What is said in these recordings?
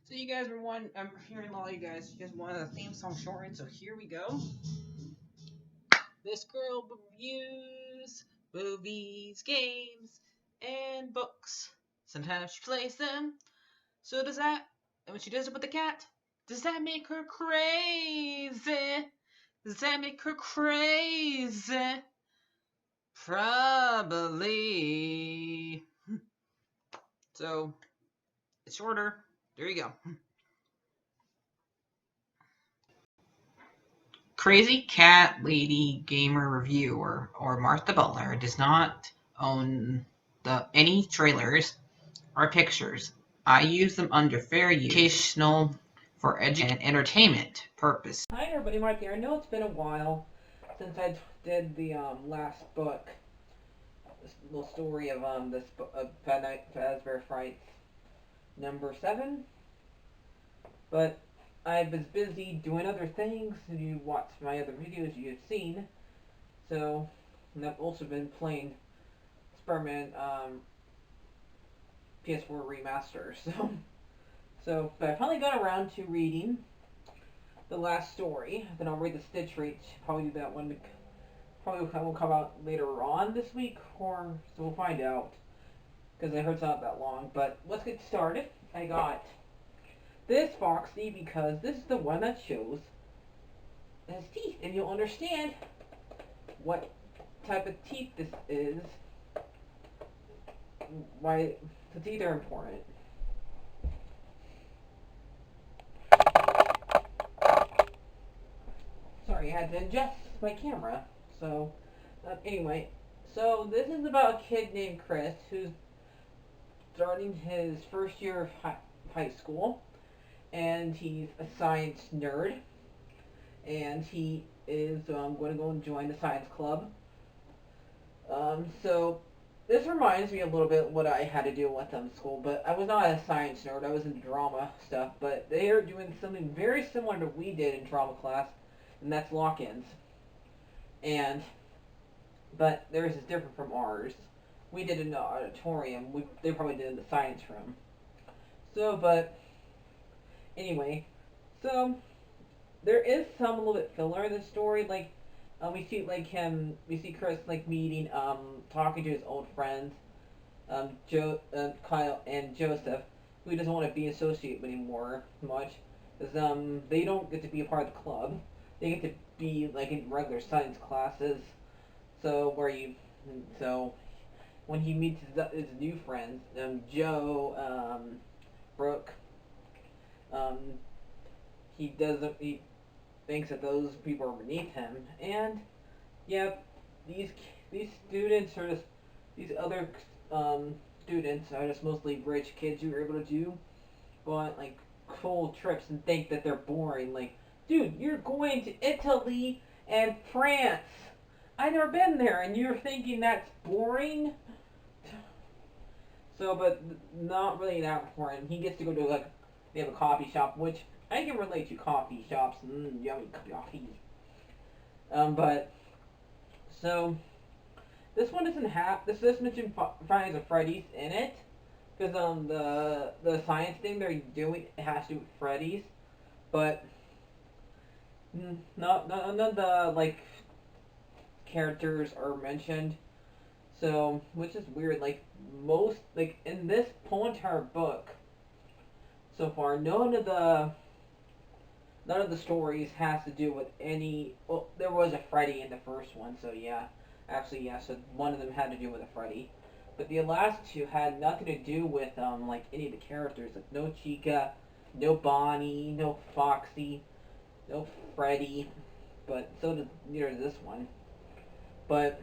So you guys were I'm hearing a lot of you guys wanted a theme song shortened, so here we go. This girl reviews movies, games, and books. Sometimes she plays them. So does that, and when she does it with the cat, does that make her crazy? Does that make her crazy? Probably. So, it's shorter. There you go. Crazy Cat Lady Gamer Reviewer or Martha Butler does not own any trailers or pictures. I use them under fair use, educational, for education and entertainment purpose. Hi everybody, Mark here. I know it's been a while since I did the last book, this little story of this Fazbear Frights number 7, but I was busy doing other things. You watched my other videos you've seen, so and I've also been playing Spider-Man PS4 remaster. But I finally got around to reading the last story. Then I'll read the Stitch Reach. Probably do that one. Probably will come out later on this week, or so we'll find out. Because I heard it's not that long. But let's get started. I got this Foxy because this is the one that shows his teeth, and you'll understand what type of teeth this is. Why the teeth are important. Sorry, I had to adjust my camera. So, anyway, so this is about a kid named Chris who's starting his first year of high school, and he's a science nerd, and he is going to go and join the science club. So this reminds me a little bit what I had to deal with in school, but I was not a science nerd. I was in drama stuff, but they are doing something very similar to what we did in drama class, and that's lock-ins. But theirs is different from ours. We did it in the auditorium. They probably did it in the science room. But anyway, so there is some little bit filler in the story. Like we see Chris like meeting, talking to his old friends, Kyle and Joseph, who he doesn't want to be associated with anymore much, because they don't get to be a part of the club. They get to be like in regular science classes. So when he meets his new friends, Joe, Brooke, um, he thinks that those people are beneath him, and yeah, these students are just these other students are just mostly rich kids who are able to go on like cool trips and think that they're boring. Like, dude, you're going to Italy and France. I've never been there, and you're thinking that's boring? But not really that important. He gets to go to, like, they have a coffee shop, which I can relate to coffee shops. Yummy coffee. But, so, this one doesn't have, this does mention Fridays at Freddy's in it, because, the science thing they're doing has to do with Freddy's, but, none of the, like, characters are mentioned. So, which is weird. Like in this whole entire book so far, none of the stories has to do with any. Well, there was a Freddy in the first one, so yeah, actually yeah. So one of them had to do with a Freddy, but the last two had nothing to do with like any of the characters. Like no Chica, no Bonnie, no Foxy, no Freddy, but so did neither this one. But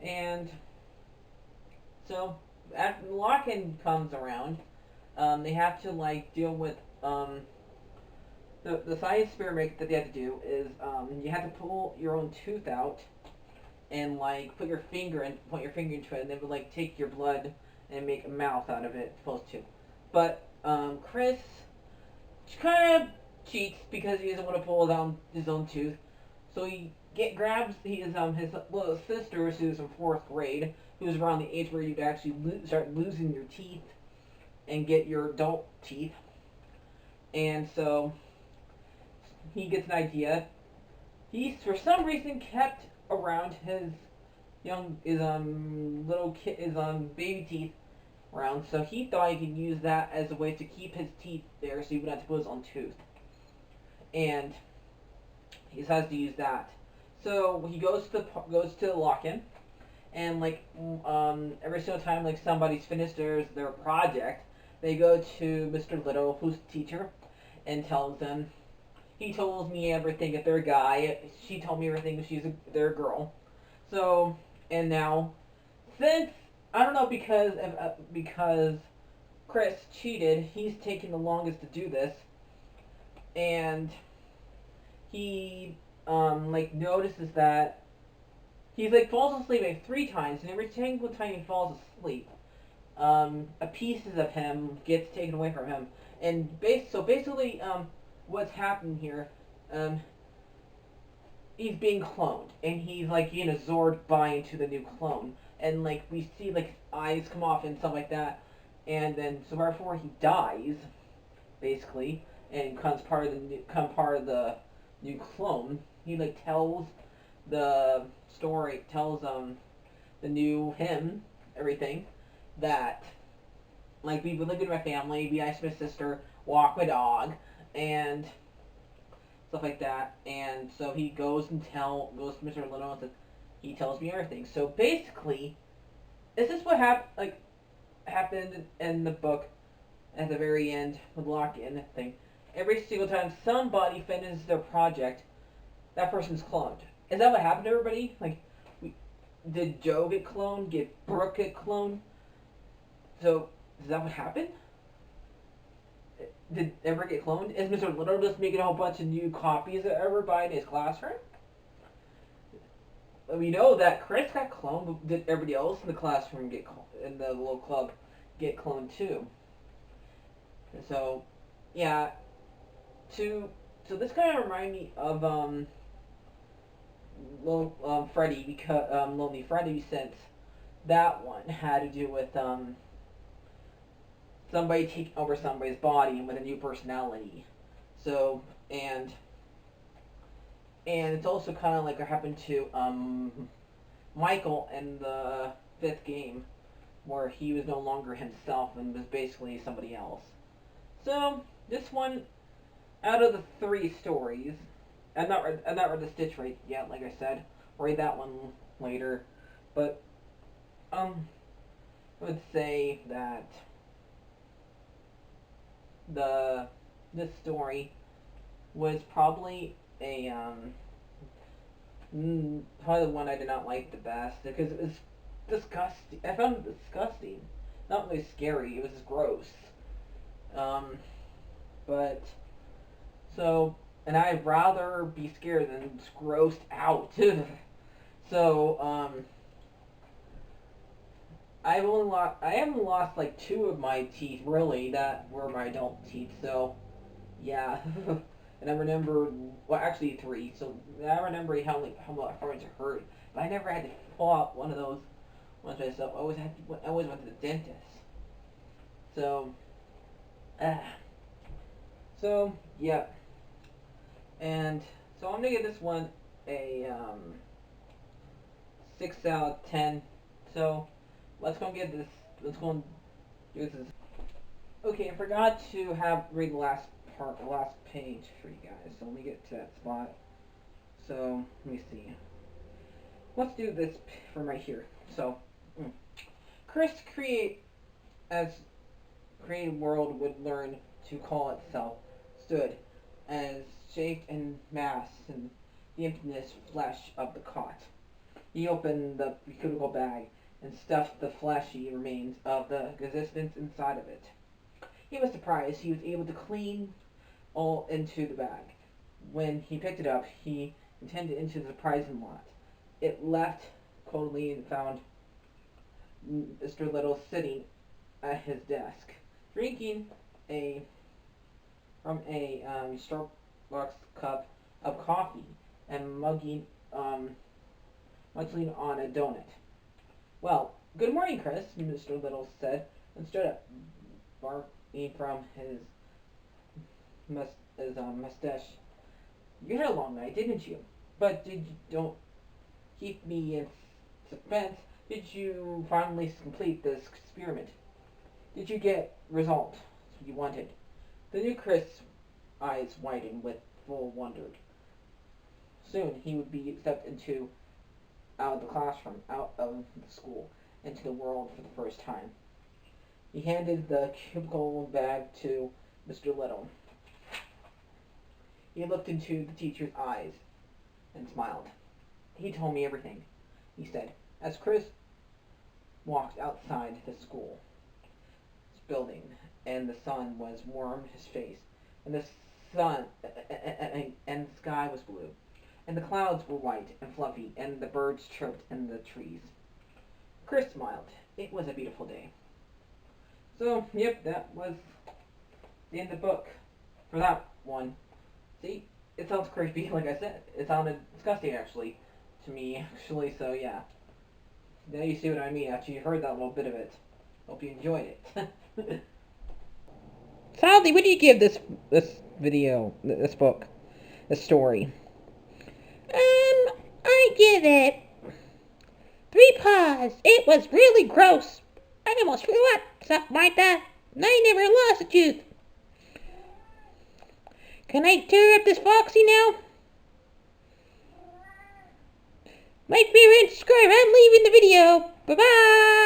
and so after the lock-in comes around, they have to like deal with the science experiment that they have to do is you have to pull your own tooth out and like point your finger into it, and then like take your blood and make a mouth out of it, supposed to. But Chris kind of cheats because he doesn't want to pull down his own tooth, so he grabs his little sister, who's in 4th grade, who's around the age where you'd actually start losing your teeth. and get your adult teeth. And so he gets an idea. He's for some reason kept around his little kid his baby teeth around, so he thought he could use that as a way to keep his teeth there so he wouldn't have to put his own tooth. And he decides to use that. So he goes to the lock-in, and like every single time like somebody's finished their project, they go to Mr. Little, who's the teacher, and tells them, he told me everything if they're a guy, she told me everything if they're a girl. So, and now, since I don't know, because Chris cheated, he's taking the longest to do this, and he like notices that he's like falls asleep like 3 times, and every single time he falls asleep, a pieces of him gets taken away from him, and so basically, what's happening here, he's being cloned, and he's like absorbed by into the new clone, and like we see like eyes come off and stuff like that, and then so right before he dies, basically, and becomes part of the new clone, he like tells the story, tells the new him everything that like we would live with my family, be nice to my sister, walk my dog, and stuff like that. And so he goes to Mr. Little and says, he tells me everything. So basically, is this what happened in the book at the very end with lock-in thing? Every single time somebody finishes their project, that person's cloned. Is that what happened to everybody? Like, did Joe get cloned? Did Brooke get cloned? So, is that what happened? Did ever get cloned? Is Mr. Little just making a whole bunch of new copies of everybody in his classroom? We know that Chris got cloned, but did everybody else in the classroom in the little club get cloned too? So, yeah. So this kind of reminded me of Freddy, because Lonely Freddy, since that one had to do with somebody taking over somebody's body and with a new personality. So and it's also kind of like what happened to Michael in the 5th game, where he was no longer himself and was basically somebody else. So this one, out of the 3 stories, I've not read the Stitch right yet. Like I said, I'll read that one later. But I would say that this story was probably probably the one I did not like the best, because it was disgusting. I found it disgusting. Not really scary. It was just gross. But so, and I'd rather be scared than just grossed out. So I haven't lost like 2 of my teeth really that were my adult teeth. So yeah. And I remember, well, actually 3. So I remember how much it hurt, but I never had to pull out one of those ones myself. I always went to the dentist. So, so yeah, and so I'm gonna give this one a 6 out of 10. So let's go and get this. Let's go and do this. Okay, I forgot to read the last page for you guys. So let me get to that spot. So let me see. Let's do this from right here. So, Chris created world would learn to call itself stood as shaped and mass in the emptiness flesh of the cot. He opened the cuticle bag and stuffed the fleshy remains of the existence inside of it. He was surprised he was able to clean all into the bag. When he picked it up, he intended into the surprising lot. It left coldly and found Mr. Little sitting at his desk, drinking from a Starbucks cup of coffee and munching on a donut. "Well, good morning, Chris," Mr. Little said, and stood up. far from his mustache. You had a long night, didn't you? But don't keep me in suspense. Did you finally complete this experiment? Did you get results you wanted? The new Chris' eyes widened with full wonder. Soon he would be accepted out of the classroom, out of the school, into the world for the first time. He handed the cubicle bag to Mr. Little. He looked into the teacher's eyes and smiled. He told me everything, he said, as Chris walked outside the school building, and the sun was warm his face, and the sun and the sky was blue, and the clouds were white and fluffy, and the birds chirped in the trees. Chris smiled. It was a beautiful day. So, yep, that was the end of the book for that one. See, it sounds creepy, like I said. It sounded disgusting, actually, to me, actually, so yeah. Now you see what I mean after you heard that little bit of it. Hope you enjoyed it. Sadly, what do you give this video, this book, this story? I give it 3 paws. It was really gross. I almost threw up, something like that. I never lost a tooth. Can I tear up this Foxy now? Like, favorite, and subscribe. I'm leaving the video. Bye-bye.